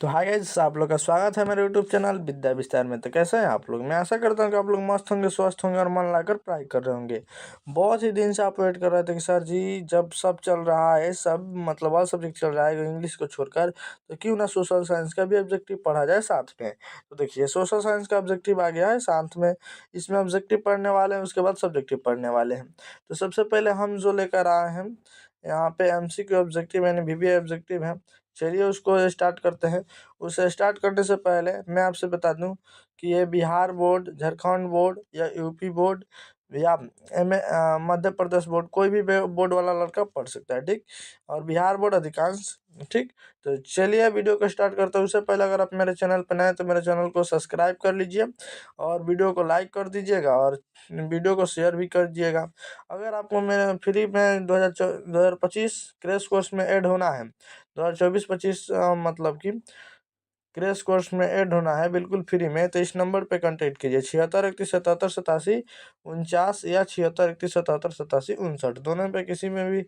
तो hi guys, आप लोग का स्वागत है मेरे यूट्यूब चैनल विद्या विस्तार में। तो कैसे हैं आप लोग? मैं आशा करता हूं कि आप लोग मस्त होंगे, स्वस्थ होंगे और मन लगाकर पढ़ाई कर रहे होंगे। बहुत ही दिन से आप वेट कर रहे थे कि सर जी, जब सब चल रहा है, सब मतलब ऑल सब्जेक्ट चल रहा है इंग्लिश को छोड़कर, तो क्यों ना सोशल साइंस का भी ऑब्जेक्टिव पढ़ा जाए साथ में। तो देखिए, सोशल साइंस का ऑब्जेक्टिव आ गया है साथ में। इसमें ऑब्जेक्टिव पढ़ने वाले हैं, उसके बाद सब्जेक्टिव पढ़ने वाले हैं। तो सबसे पहले हम जो लेकर आए हैं यहाँ पे एमसीक्यू ऑब्जेक्टिव यानी वीवीआई ऑब्जेक्टिव है। चलिए उसको स्टार्ट करते हैं। उसे स्टार्ट करने से पहले मैं आपसे बता दूं कि ये बिहार बोर्ड, झारखंड बोर्ड या यूपी बोर्ड या मध्य प्रदेश बोर्ड, कोई भी बोर्ड वाला लड़का पढ़ सकता है, ठीक। और बिहार बोर्ड अधिकांश, ठीक। तो चलिए वीडियो को स्टार्ट करते हैं। उससे पहले अगर आप मेरे चैनल पर नए हैं तो मेरे चैनल को सब्सक्राइब कर लीजिए और वीडियो को लाइक कर दीजिएगा और वीडियो को शेयर भी कर दीजिएगा। अगर आपको मेरे फ्री में 2025 क्रैश कोर्स में ऐड होना है, 2024-25 मतलब कि क्रैश कोर्स में ऐड होना है बिल्कुल फ्री में, तो इस नंबर पे कांटेक्ट कीजिए 76 31 77 87 49 या 76 31 77 87 59, दोनों पे किसी में भी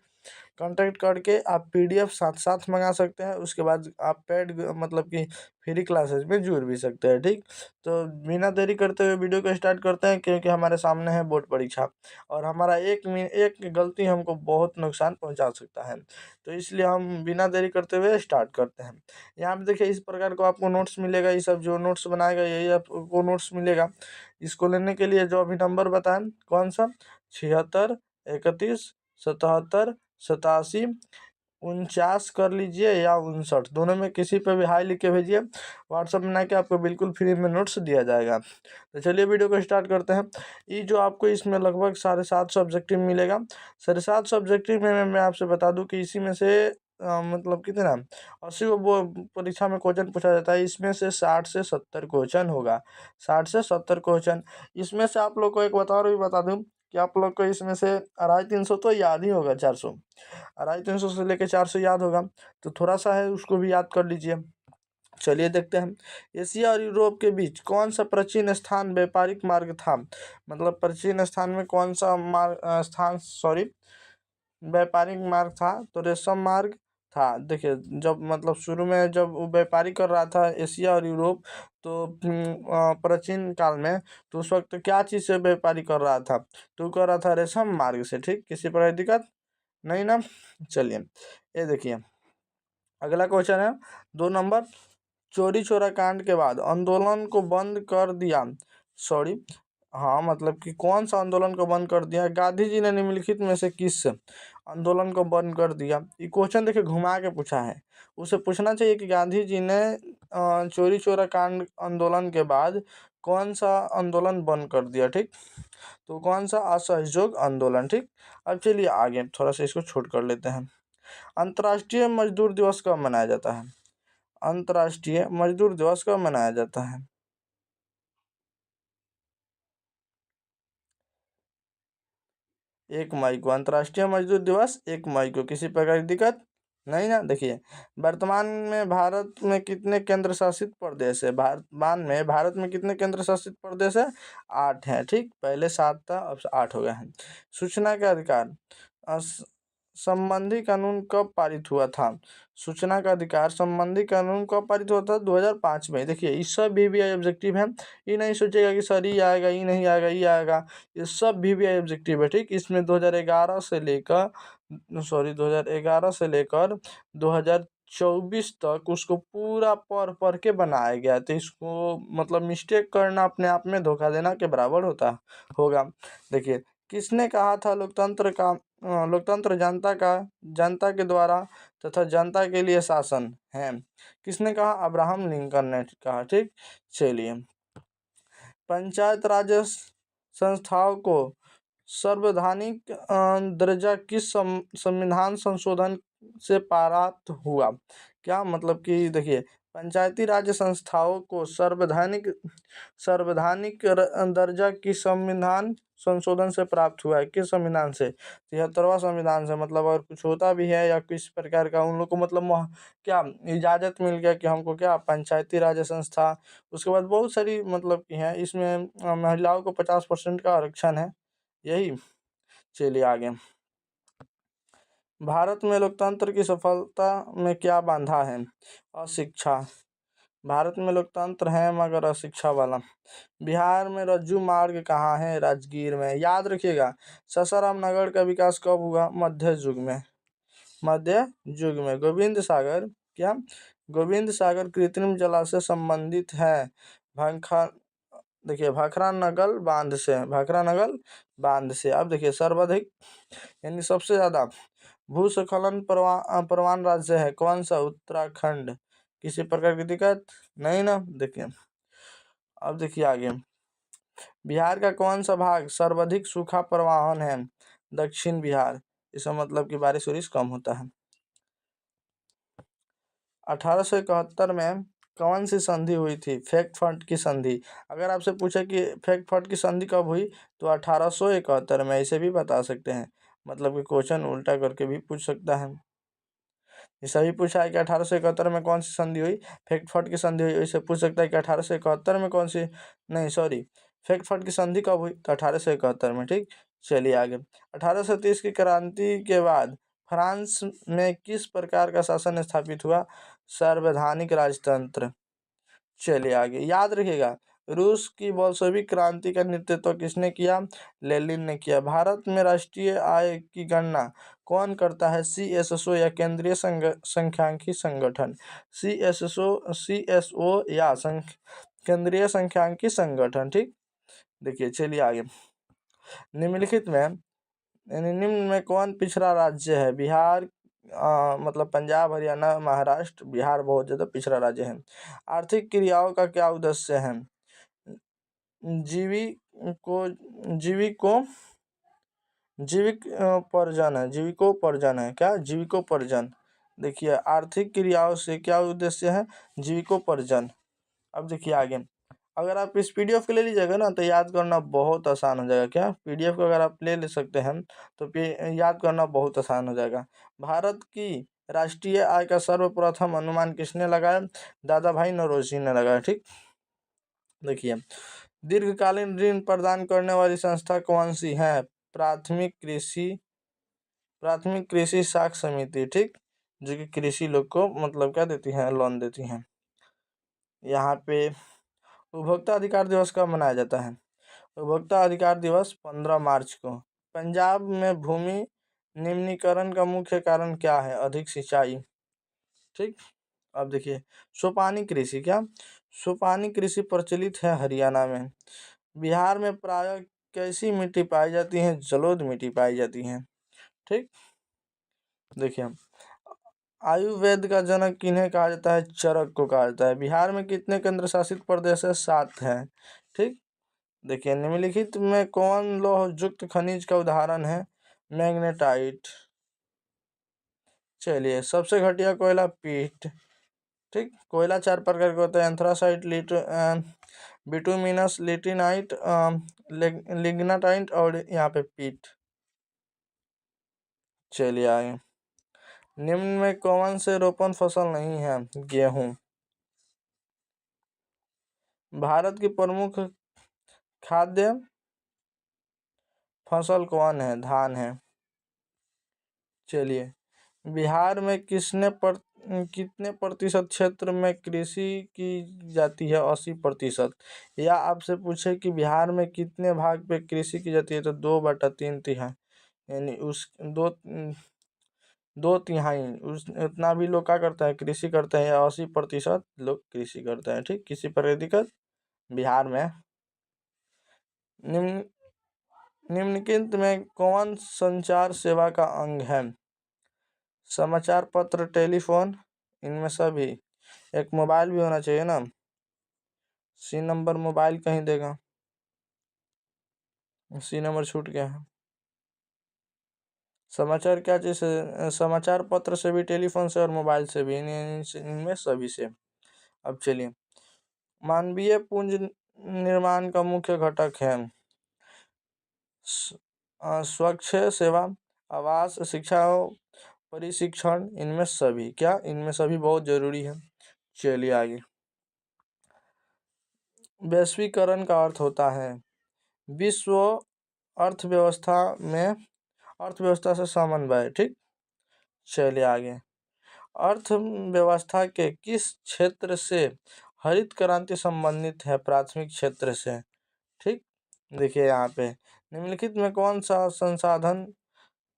कांटेक्ट करके आप पीडीएफ साथ साथ मंगा सकते हैं। उसके बाद आप पेड मतलब कि फ्री क्लासेस में जुड़ भी सकते हैं, ठीक। तो बिना देरी करते हुए वीडियो को स्टार्ट करते हैं, क्योंकि हमारे सामने है बोर्ड परीक्षा और हमारा एक गलती हमको बहुत नुकसान पहुंचा सकता है। तो इसलिए हम बिना देरी करते हुए स्टार्ट करते हैं। यहाँ पे देखिए, इस प्रकार को आपको नोट्स मिलेगा। ये सब जो नोट्स बनाएगा यही आपको नोट्स मिलेगा। इसको लेने के लिए जो अभी नंबर बताएं, कौन सा, 76 31 77 87 49 कर लीजिए या 59, दोनों में किसी पे भी हाई लिख के भेजिए। व्हाट्सअप में ना कि आपको बिल्कुल फ्री में नोट्स दिया जाएगा। तो चलिए वीडियो को स्टार्ट करते हैं। ये जो आपको इसमें लगभग 750 ऑब्जेक्टिव मिलेगा। 750 ऑब्जेक्टिव में मैं आपसे बता दूं कि इसी में से मतलब कितना 80 वो परीक्षा में क्वेश्चन पूछा जाता है। इसमें से 60 से 70 क्वेश्चन होगा। 60 से 70 क्वेश्चन। इसमें से आप लोग को एक और भी बता दूं कि आप लोग को इसमें से 250-300 तो याद ही होगा। 400, 250-300 से लेकर 400 याद होगा। तो थोड़ा सा है, उसको भी याद कर लीजिए। चलिए देखते हैं। एशिया और यूरोप के बीच कौन सा प्राचीन स्थान व्यापारिक मार्ग था? मतलब प्राचीन स्थान में कौन सा स्थान, सॉरी, व्यापारिक मार्ग था? तो रेशम मार्ग था। देखिए, जब मतलब शुरू में जब वो व्यापारी कर रहा था एशिया और यूरोप, तो प्राचीन काल में, तो उस वक्त क्या चीज़ से व्यापारी कर रहा था? तो कर रहा था रेशम मार्ग से, ठीक। किसी प्रकार की दिक्कत नहीं ना? चलिए ये देखिए, अगला क्वेश्चन है 2 नंबर। चोरी चोरा कांड के बाद आंदोलन को बंद कर दिया, सॉरी, हाँ, मतलब कि कौन सा आंदोलन को बंद कर दिया? गांधी जी ने निम्नलिखित में से किस आंदोलन को बंद कर दिया? ये क्वेश्चन देखिए घुमा के पूछा है। उसे पूछना चाहिए कि गांधी जी ने चोरी चोरा कांड आंदोलन के बाद कौन सा आंदोलन बंद कर दिया, ठीक। तो कौन सा? असहयोग आंदोलन, ठीक। अब चलिए आगे थोड़ा सा इसको छोट कर लेते हैं। अंतर्राष्ट्रीय मजदूर दिवस कब मनाया जाता है? अंतर्राष्ट्रीय मजदूर दिवस कब मनाया जाता है? 1 मई को अंतर्राष्ट्रीय मजदूर दिवस, 1 मई को। किसी प्रकार की दिक्कत नहीं ना? देखिए, वर्तमान में भारत में कितने केंद्र शासित प्रदेश है? भारत में कितने केंद्र शासित प्रदेश है? 8 है, ठीक। पहले 7 था, अब 8 हो गया है। सूचना का अधिकार संबंधी कानून कब पारित हुआ था? सूचना का अधिकार संबंधी कानून कब पारित हुआ था? 2005 में। देखिए, इस सब भी ऑब्जेक्टिव है। ये नहीं सोचेगा कि सर ये आएगा, ये नहीं आएगा, ये आएगा। ये सब भी ऑब्जेक्टिव है, ठीक। इसमें 2011 से लेकर, सॉरी, 2011 से लेकर 2024 तक उसको पूरा पढ़ के बनाया गया। तो इसको मतलब मिस्टेक करना अपने आप में धोखा देना के बराबर होगा। देखिए, किसने कहा था लोकतंत्र जनता के द्वारा तथा जनता के लिए शासन है? किसने कहा? अब्राहम लिंकन ने कहा, ठीक। चलिए, पंचायत राज संस्थाओं को संवैधानिक दर्जा किस संविधान संशोधन से प्राप्त हुआ? क्या मतलब कि देखिए, पंचायती राज संस्थाओं को संवैधानिक दर्जा किस संविधान संशोधन से प्राप्त हुआ है? किस संविधान से? 73वां संविधान से। मतलब अगर कुछ होता भी है या किस प्रकार का उन लोग को मतलब क्या इजाज़त मिल गया कि हमको क्या पंचायती राज संस्था। उसके बाद बहुत सारी मतलब की हैं इसमें, महिलाओं को 50% का आरक्षण है, यही। चलिए आगे। भारत में लोकतंत्र की सफलता में क्या बाधा है? अशिक्षा, भारत में लोकतंत्र है मगर अशिक्षा वाला। बिहार में रज्जू मार्ग कहाँ है? राजगीर में। याद रखिएगा, सासाराम नगर का विकास कब हुआ? मध्य युग में। मध्य युग में। गोविंद सागर क्या? गोविंद सागर कृत्रिम जलाशय संबंधित है भंखा देखिए भाखरा नगल बांध से। भाखरा नगल बांध से। अब देखिए सर्वाधिक यानी सबसे ज्यादा भूस्खलन प्रवण राज्य है कौन सा? उत्तराखंड। किसी प्रकार की दिक्कत नहीं ना? देखिए अब देखिए आगे, बिहार का कौन सा भाग सर्वाधिक सूखा प्रवाहन है? दक्षिण बिहार। इसका मतलब कि बारिश वारिश कम होता है। 1871 में कौन सी संधि हुई थी? फ्रैंकफर्ट की संधि। अगर आपसे पूछे कि फ्रैंकफर्ट की संधि कब हुई, तो 1871 में। इसे भी बता सकते हैं, मतलब कि क्वेश्चन उल्टा करके भी पूछ सकता है। ये सही पूछा है कि 1871 में कौन सी संधि हुई? फ्रैंकफर्ट की संधि हुई। इसे पूछ सकता है कि 1871 में कौन सी, नहीं सॉरी, फ्रैंकफर्ट की संधि कब हुई? तो 1871 में। ठीक, चलिए आगे। 1830 की क्रांति के बाद फ्रांस में किस प्रकार का शासन स्थापित हुआ? संवैधानिक राजतंत्र। चलिए आगे, याद रखिएगा, रूस की बोल्शेविक क्रांति का नेतृत्व किसने किया? लेनिन ने किया। भारत में राष्ट्रीय आय की गणना कौन करता है? सीएसओ या केंद्रीय सांख्यिकी संगठन। सीएसओ या केंद्रीय सांख्यिकी संगठन। ठीक, देखिए चलिए आगे। निम्नलिखित में यानी निम्न में कौन पिछड़ा राज्य है? बिहार, मतलब पंजाब, हरियाणा, महाराष्ट्र। बिहार बहुत ज्यादा पिछड़ा राज्य है। आर्थिक क्रियाओं का क्या उद्देश्य है? जीविको जीविकोपार्जन है। जीविकोपार्जन है क्या? जीविकोपार्जन। देखिए आर्थिक क्रियाओं से क्या उद्देश्य है? जीविकोपार्जन। अब देखिए आगे, अगर आप इस पीडीएफ को ले लीजिएगा ना, तो याद करना बहुत आसान हो जाएगा। क्या? पीडीएफ को अगर आप ले सकते हैं तो याद करना बहुत आसान हो जाएगा। भारत की राष्ट्रीय आय का सर्वप्रथम अनुमान किसने लगाया? दादा भाई नौरोजी ने लगाया। ठीक, देखिए दीर्घकालीन ऋण प्रदान करने वाली संस्था कौन सी है? प्राथमिक कृषि साख समिति। ठीक, जो कि कृषि लोग को मतलब क्या देती हैं? लोन देती हैं। यहाँ पे उपभोक्ता अधिकार दिवस कब मनाया जाता है? उपभोक्ता अधिकार दिवस 15 मार्च को। पंजाब में भूमि निम्नीकरण का मुख्य कारण क्या है? अधिक सिंचाई। ठीक, अब देखिए सोपानी कृषि। क्या? सोपानी कृषि प्रचलित है हरियाणा में। बिहार में प्रायः कैसी मिट्टी पाई जाती है? जलोढ़ मिट्टी पाई जाती है। ठीक, देखिए आयुर्वेद का जनक किन्हें कहा जाता है? चरक को कहा जाता है। बिहार में कितने केंद्र शासित प्रदेश है? 7 है। ठीक, देखिए निम्नलिखित में कौन लौह युक्त खनिज का उदाहरण है? मैग्नेटाइट। चलिए सबसे घटिया कोयला? पीट। ठीक, कोयला 4 प्रकार के होते हैं: एंथ्रासाइट, बिटुमिनस, लिटिनाइट, लिग्नाटाइट और यहाँ पे पीट। चलिए आगे, निम्न में कौन से रोपण फसल नहीं है? गेहूं। भारत की प्रमुख खाद्य फसल कौन है? धान है। चलिए बिहार में कितने प्रतिशत क्षेत्र में कृषि की जाती है? 80%। या आपसे पूछे कि बिहार में कितने भाग पे कृषि की जाती है, तो 2/3 तिहाई, यानी उस 2/3 उस उतना भी लोग क्या करते हैं? कृषि करते हैं। 80% लोग कृषि करते हैं। ठीक, किसी पर दिक्कत बिहार में। निम्न निम्नलिखित में कौन संचार सेवा का अंग है? समाचार पत्र, टेलीफोन, इनमें सभी। एक मोबाइल भी होना चाहिए ना, सी नंबर मोबाइल कहीं देगा, सी नंबर छूट गया है। समाचार क्या चीज से? समाचार पत्र से भी, टेलीफोन से और मोबाइल से भी, इनमें सभी से। अब चलिए, मानवीय पूंज निर्माण का मुख्य घटक है स्वच्छ सेवा, आवास, शिक्षा, प्रशिक्षण, इनमें सभी। क्या? इनमें सभी बहुत जरूरी है। चलिए आगे, वैश्वीकरण का अर्थ होता है विश्व अर्थव्यवस्था से समन्वय। ठीक, चलिए आगे, अर्थव्यवस्था के किस क्षेत्र से हरित क्रांति संबंधित है प्राथमिक क्षेत्र से। ठीक, देखिए यहाँ पे निम्नलिखित में कौन सा संसाधन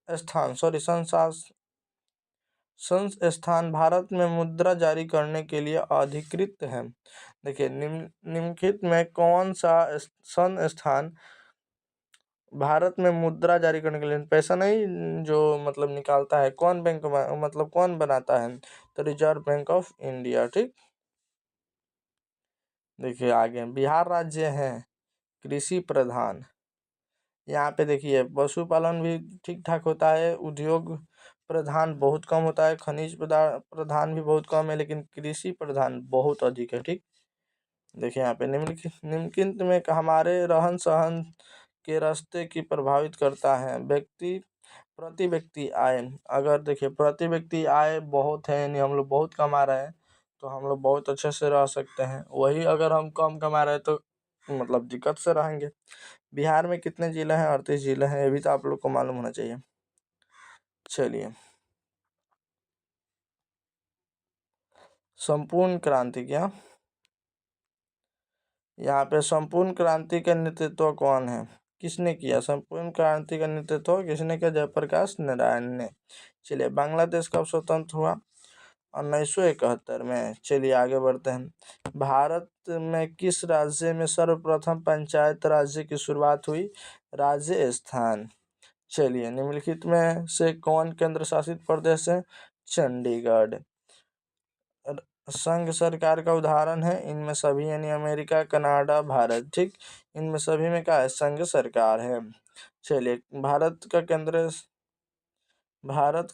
स्थान संस्थान भारत में मुद्रा जारी करने के लिए अधिकृत है। देखिए निम्नलिखित में कौन सा संस्थान भारत में मुद्रा जारी करने के लिए, पैसा नहीं जो मतलब निकालता है, कौन बैंक मतलब कौन बनाता है, तो रिजर्व बैंक ऑफ इंडिया। ठीक, देखिए आगे बिहार राज्य है कृषि प्रधान। यहाँ पे देखिए पशुपालन भी ठीक ठाक होता है, उद्योग प्रधान बहुत कम होता है, खनिज प्रधान भी बहुत कम है, लेकिन कृषि प्रधान बहुत अधिक है। ठीक, देखिए यहाँ पे निम्नलिखित में हमारे रहन सहन के रास्ते की प्रभावित करता है प्रति व्यक्ति आय। अगर देखिए प्रति व्यक्ति आय बहुत है, यानी हम लोग बहुत कमा रहे हैं, तो हम लोग बहुत अच्छे से रह सकते हैं। वही अगर हम कम कमा रहे हैं तो मतलब दिक्कत से रहेंगे। बिहार में कितने जिले हैं? 38 जिले हैं, ये भी तो आप लोग को मालूम होना चाहिए। चलिए, संपूर्ण क्रांति क्या, यहाँ पे संपूर्ण क्रांति का नेतृत्व कौन है, किसने किया? संपूर्ण क्रांति का नेतृत्व किसने किया? जयप्रकाश नारायण ने। चलिए, बांग्लादेश कब स्वतंत्र हुआ? 1971 में। चलिए आगे बढ़ते हैं। भारत में किस राज्य में सर्वप्रथम पंचायत राज्य की शुरुआत हुई? राजस्थान। चलिए, निम्नलिखित में से कौन केंद्र शासित प्रदेश है? चंडीगढ़। संघ सरकार का उदाहरण है इनमें सभी, यानी अमेरिका, कनाडा, भारत। ठीक, इनमें सभी में क्या है? संघ सरकार है। चलिए, भारत का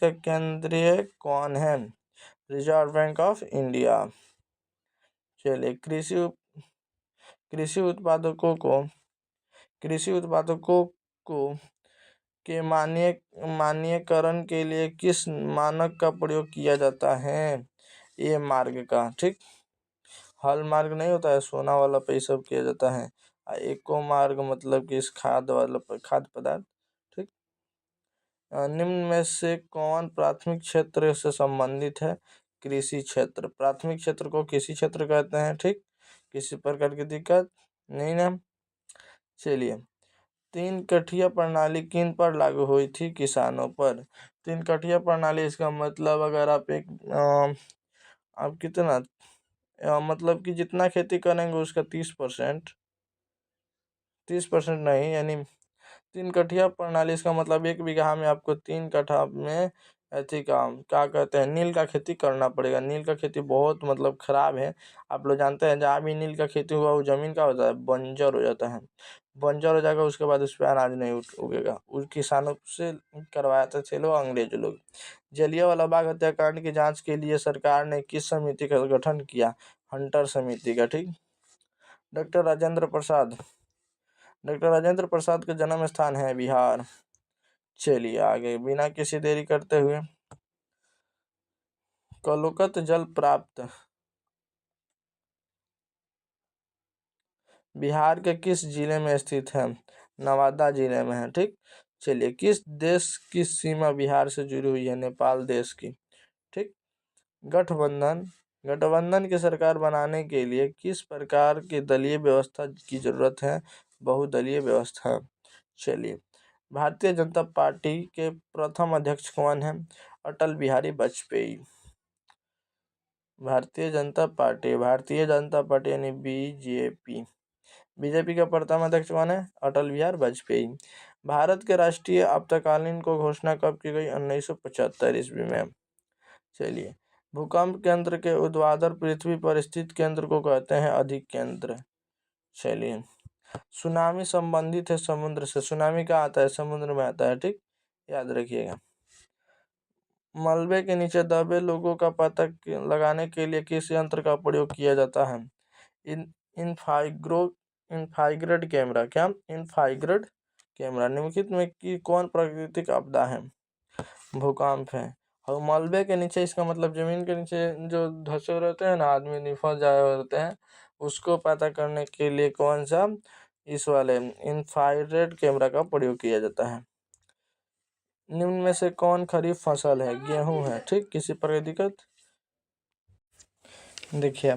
केंद्रीय कौन है? Reserve bank of India. चलिए, कृषि उत्पादकों को कृषि उत्पादकों को के मान्यकरण के लिए किस मानक का प्रयोग किया जाता है? ये मार्ग का। ठीक, हॉल मार्ग नहीं होता है, सोना वाला पे सब किया जाता है। एको मार्ग मतलब कि इस खाद्य पदार्थ। ठीक, निम्न में से कौन प्राथमिक क्षेत्र से संबंधित है? कृषि क्षेत्र। प्राथमिक क्षेत्र को कृषि क्षेत्र कहते हैं। ठीक, किसी प्रकार की दिक्कत नहीं ना। चलिए, 3 कठिया प्रणाली किन पर लागू हुई थी? किसानों पर। 3 कठिया प्रणाली, इसका मतलब अगर आप आप कितना मतलब कि जितना खेती करेंगे उसका 30% नहीं, यानी 3 कठिया प्रणाली, इसका मतलब 1 बीघा में आपको 3 कट्ठा में ऐसी काम क्या कहते हैं, नील का खेती करना पड़ेगा। नील का खेती बहुत मतलब खराब है। आप लोग जानते हैं जहाँ भी नील का खेती हुआ वो जमीन का होता है, बंजर हो जाता है। बंजर हो जाएगा, उसके बाद उस पर अनाज नहीं उगेगा। उस किसानों से करवाते थे लोग, अंग्रेज लोग। जलियांवाला बाग हत्याकांड की जांच के लिए सरकार ने किस समिति का गठन किया? हंटर समिति का। ठीक, डॉक्टर राजेंद्र प्रसाद का जन्म स्थान है बिहार। चलिए आगे, बिना किसी देरी करते हुए, कलुकत जल प्राप्त बिहार के किस जिले में स्थित है? नवादा जिले में है। ठीक, चलिए, किस देश की सीमा बिहार से जुड़ी हुई है? नेपाल देश की। ठीक, गठबंधन की सरकार बनाने के लिए किस प्रकार की दलीय व्यवस्था की जरूरत है? बहुदलीय व्यवस्था। चलिए, भारतीय जनता पार्टी के प्रथम अध्यक्ष कौन है? अटल बिहारी वाजपेयी। भारतीय जनता पार्टी यानी बीजेपी का प्रथम अध्यक्ष कौन है? अटल बिहारी वाजपेयी। भारत के राष्ट्रीय आपातकालीन को घोषणा कब की गई? 1975 ईस्वी में। चलिए, भूकंप केंद्र के ऊर्ध्वाधर पृथ्वी पर स्थित केंद्र को कहते हैं अधिकेंद्र। चलिए, सुनामी संबंधित है समुद्र से। सुनामी कहाँ आता है? समुद्र में आता है। ठीक, याद रखिएगा। मलबे के नीचे दबे लोगों का पता लगाने के लिए किस यंत्र का प्रयोग किया जाता है? Infrared camera. क्या? Infrared camera. निम्नलिखित में की कौन प्राकृतिक आपदा है? भूकंप है। और मलबे के नीचे, इसका मतलब जमीन के नीचे जो धंसे रहते हैं ना, आदमी निफस जाए रहते हैं, उसको पता करने के लिए कौन सा इस वाले इंफ्रारेड कैमरा का प्रयोग किया जाता है। निम्न में से कौन खरीफ फसल है? गेहूं है। ठीक, किसी प्रकार की दिक्कत? देखिए,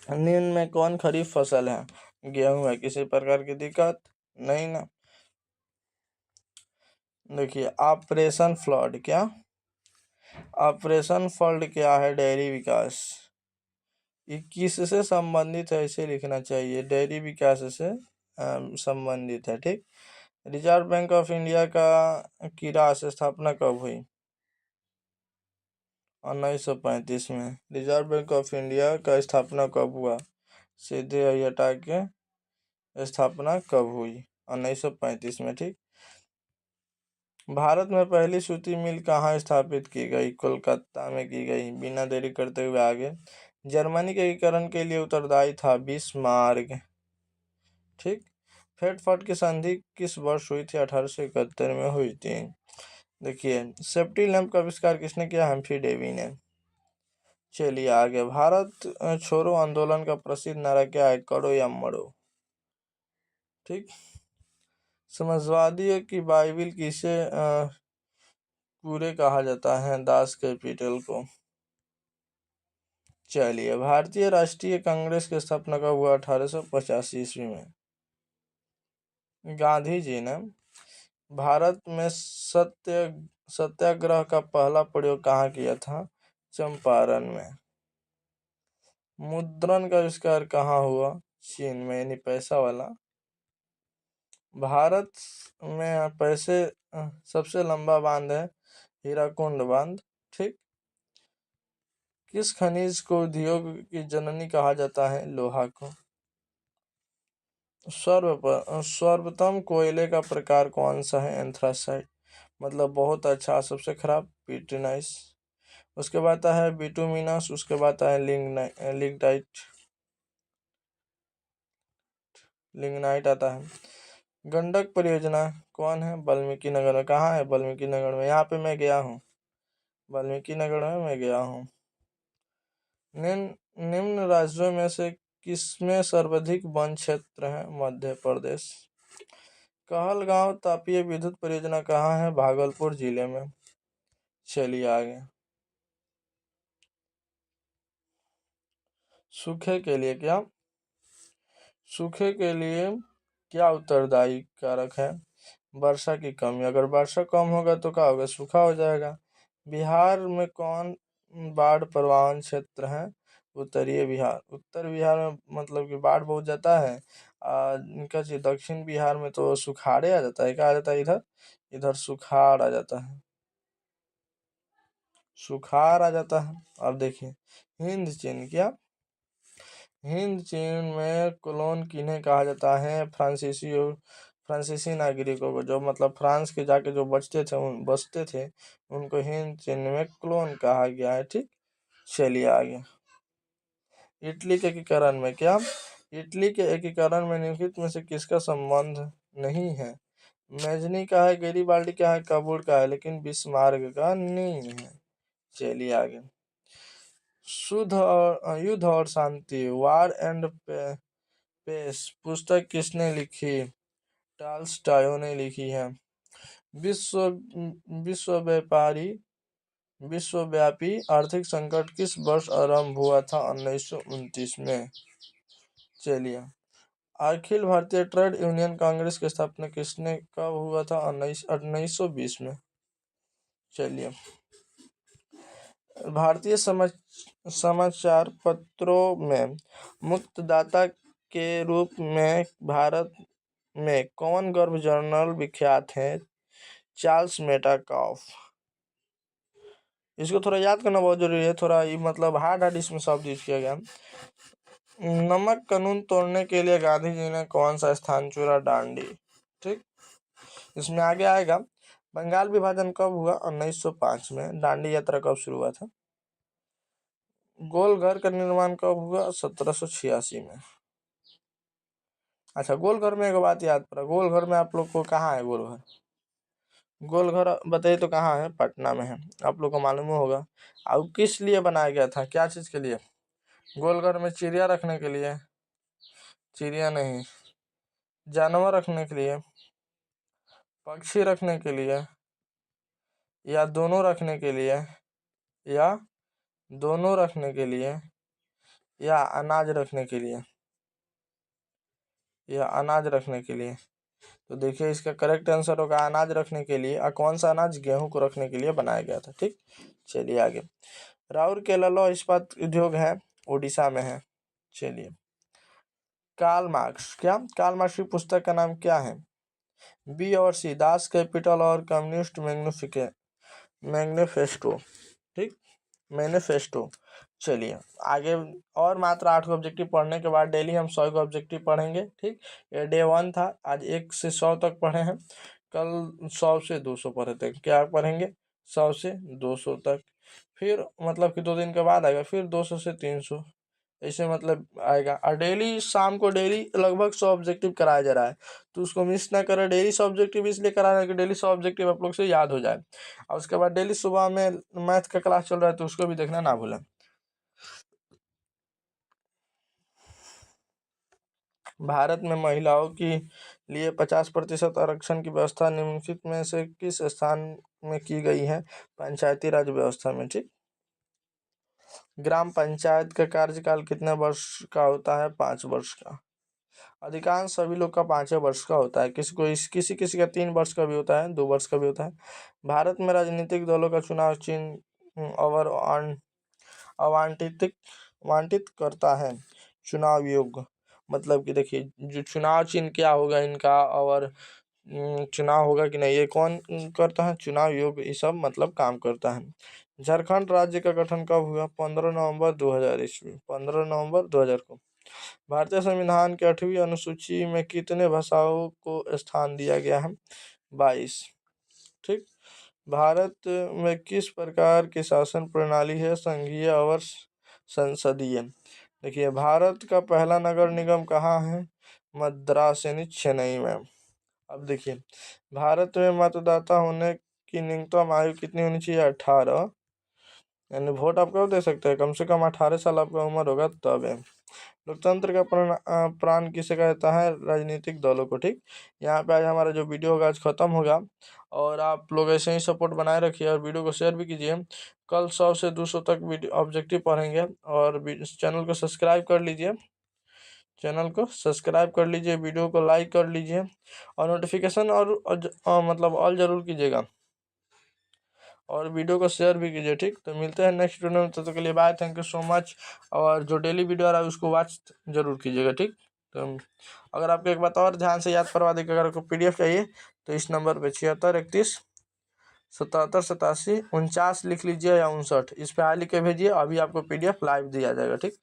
निम्न में कौन खरीफ फसल है? गेहूं है। किसी प्रकार की दिक्कत नहीं ना। देखिए ऑपरेशन फ्लड क्या ऑपरेशन फ्लड क्या है? डेयरी विकास। ये किससे संबंधित है इसे लिखना चाहिए। डेयरी विकास से संबंधित है। ठीक। रिजर्व बैंक ऑफ इंडिया की राष्ट्रीय स्थापना कब हुई? 1935 में। रिजर्व बैंक ऑफ इंडिया का स्थापना कब हुआ? सीधे हटा के स्थापना कब हुई? 1935 में। ठीक। भारत में पहली सूती मिल कहाँ स्थापित की गई? कोलकाता में की गई। बिना देरी करते हुए आगे। जर्मनी के एकीकरण के लिए उत्तरदायी था बिस्मार्क। ठीक। फ्रेंकफर्ट की संधि किस वर्ष हुई थी? 1871 में हुई थी। देखिए सेफ्टी लैंप का आविष्कार किसने किया? हम्फ्री डेवी ने। चलिए आगे। भारत छोड़ो आंदोलन का प्रसिद्ध नारा क्या है? करो या मरो। ठीक। समाजवादी की बाइबिल किसे पूरे कहा जाता है? दास कैपिटल को। चलिए भारतीय राष्ट्रीय कांग्रेस की स्थापना कब हुआ? 1885 ईस्वी में। गांधी जी ने भारत में सत्याग्रह का पहला प्रयोग कहाँ किया था? चंपारण में। मुद्रण का आविष्कार कहाँ हुआ? चीन में। यानी पैसा वाला। भारत में पैसे सबसे लंबा बांध है हीराकुंड बांध। ठीक। किस खनिज को उद्योग की जननी कहा जाता है? लोहा को। सर्वोत्तम कोयले का प्रकार कौन सा है? एंथ्रासाइट। मतलब बहुत अच्छा। सबसे खराब पिटनाइस। उसके बाद आता है बिटुमिनस। उसके बाद आता है लिग्नाइट आता है। गंडक परियोजना कौन है? वाल्मीकि नगर में। कहाँ है? वाल्मीकि नगर में। यहाँ पे मैं गया हूँ। वाल्मीकि नगर में मैं गया हूँ। निम्न राज्यों में से किसमें सर्वाधिक वन क्षेत्र है? मध्य प्रदेश। कहलगांव तापीय विद्युत परियोजना कहाँ है? भागलपुर जिले में। चलिए आगे। सूखे के लिए क्या उत्तरदायी कारक है? वर्षा की कमी। अगर वर्षा कम होगा तो क्या होगा? सूखा हो जाएगा। बिहार में कौन बाढ़ प्रवण क्षेत्र है? उत्तरीय बिहार। उत्तर बिहार में मतलब कि बाढ़ बहुत जाता है। इनका दक्षिण बिहार में तो सुखाड़े आ जाता है। क्या आ जाता है? इधर इधर सुखाड़ आ जाता है। सुखाड़ आ जाता है। अब देखिए हिंद चीन में कॉलोन किन्हें कहा जाता है? फ्रांसीसी नागरिकों को। जो मतलब फ्रांस के जाके जो बसते थे उनको हिंद चीन में कॉलोन कहा गया है। ठीक। चलिए आगे। इटली के एकीकरण में इटली के एकीकरण में निम्नलिखित में से किसका संबंध नहीं है? मैजनी का है, गैरीबाल्डी का है, काबुल का है, लेकिन बिस्मार्क का नहीं है। चलिए आगे। युद्ध और शांति वार एंड पेस पुस्तक किसने लिखी? टॉल्स्टॉय ने लिखी है। विश्व विश्वव्यापी आर्थिक संकट किस वर्ष आरंभ हुआ था? 1929 में। चलिए अखिल भारतीय ट्रेड यूनियन कांग्रेस की स्थापना किसने कब हुआ था? 1920 में। चलिए भारतीय समाचार पत्रों में मुक्तदाता के रूप में भारत में कौन गर्भ जर्नल विख्यात है? चार्ल्स मेटाकाफ। इसको थोड़ा याद करना बहुत जरूरी है। थोड़ा ये मतलब हार्ड इसमें शब्द यूज किया गया। नमक कानून तोड़ने के लिए गांधी जी ने कौन सा स्थान चुना? डांडी। ठीक। इसमें आगे आएगा बंगाल विभाजन कब हुआ? 1905 में। दांडी यात्रा कब शुरू हुआ था? गोल घर का निर्माण कब हुआ? 1786 में। अच्छा गोल घर में एक बात याद पड़ा। गोल घर में आप लोग को कहाँ है? गोल घर बताइए तो कहाँ है? पटना में है। आप लोग को मालूम होगा। और किस लिए बनाया गया था? क्या चीज के लिए? गोल घर में चिड़िया रखने के लिए? चिड़िया नहीं। जानवर रखने के लिए? पक्षी रखने के लिए? या दोनों रखने के लिए? या दोनों रखने के लिए? या अनाज रखने के लिए, या अनाज रखने के लिए। तो देखिए इसका करेक्ट आंसर होगा अनाज रखने के लिए। और कौन सा अनाज? गेहूं को रखने के लिए बनाया गया था। ठीक, चलिए आगे। राउरकेला इस्पात उद्योग है, उड़ीसा में है। चलिए, कार्ल मार्क्स, क्या कार्ल मार्क्स की पुस्तक का नाम क्या है? बी और सी, दास कैपिटल और कम्युनिस्ट मैनिफेस्टो। ठीक, मैनिफेस्टो। चलिए आगे। और मात्र 8 ऑब्जेक्टिव पढ़ने के बाद डेली हम 100 का ऑब्जेक्टिव पढ़ेंगे। ठीक, ये डे 1 था। आज 1 से 100 तक पढ़े हैं, कल 100 से 200 पढ़े थे। क्या पढ़ेंगे? 100 से 200 तक। फिर मतलब कि 2 दिन के बाद आएगा फिर 200 से 300, ऐसे मतलब आएगा। और डेली शाम को डेली लगभग 100 ऑब्जेक्टिव कराया जा रहा है, तो उसको मिस ना करें। डेली 100 ऑब्जेक्टिव इसलिए करा रहा है कि डेली 100 ऑब्जेक्टिव आप लोग से याद हो जाए। और उसके बाद डेली सुबह में मैथ का क्लास चल रहा है, तो उसको भी देखना ना भूलें। भारत में महिलाओं के लिए 50% आरक्षण की व्यवस्था निम्नलिखित में से किस स्थान में की गई है? पंचायती राज व्यवस्था में। ठीक, ग्राम पंचायत का कार्यकाल कितने वर्ष का होता है? 5 वर्ष का। अधिकांश सभी लोग का 5 वर्ष का होता है। किसी किसी का 3 वर्ष का भी होता है, 2 वर्ष का भी होता है। भारत में राजनीतिक दलों का चुनाव चिन्ह और आवंटित करता है चुनाव आयोग। मतलब कि देखिए, जो चुनाव चिन्ह क्या होगा इनका, और चुनाव होगा कि नहीं, ये कौन करता है? चुनाव आयोग ये सब मतलब काम करता है। झारखंड राज्य का गठन कब हुआ? 15 नवंबर 2000 ईस्वी, 15 नवंबर 2000 को। भारतीय संविधान के 8वीं अनुसूची में कितने भाषाओं को स्थान दिया गया है? 22। ठीक, भारत में किस प्रकार की शासन प्रणाली है? संघीय और संसदीय। देखिए, भारत का पहला नगर निगम कहाँ है? मद्रास यानी चेन्नई में। अब देखिए, भारत में मतदाता होने की न्यूनतम आयु कितनी होनी चाहिए? 18। यानी वोट आप कब दे सकते हैं? कम से कम 18 साल आपका उम्र होगा तब है। लोकतंत्र का प्राण किसे कहता है? राजनीतिक दलों को। ठीक, यहाँ पे आज हमारा जो वीडियो होगा आज खत्म होगा, और आप लोग ऐसे ही सपोर्ट बनाए रखिए और वीडियो को शेयर भी कीजिए। कल 100 से 200 तक वीडियो ऑब्जेक्टिव पढ़ेंगे। और चैनल को सब्सक्राइब कर लीजिए, वीडियो को लाइक कर लीजिए, और नोटिफिकेशन मतलब ऑल जरूर कीजिएगा, और वीडियो को शेयर भी कीजिए। ठीक, तो मिलते हैं नेक्स्ट वीडियो में, तो के लिए bye, thank you so much. और जो डेली वीडियो आ रहा है उसको वॉच जरूर कीजिएगा। ठीक, तो अगर आपको एक बात और ध्यान से याद करवा दें कि अगर आपको PDF चाहिए तो इस नंबर पे 7631778789 लिख लीजिए, या 59 इस पे हाई लिख के भेजिए, अभी आपको PDF लाइव दिया जाएगा। ठीक।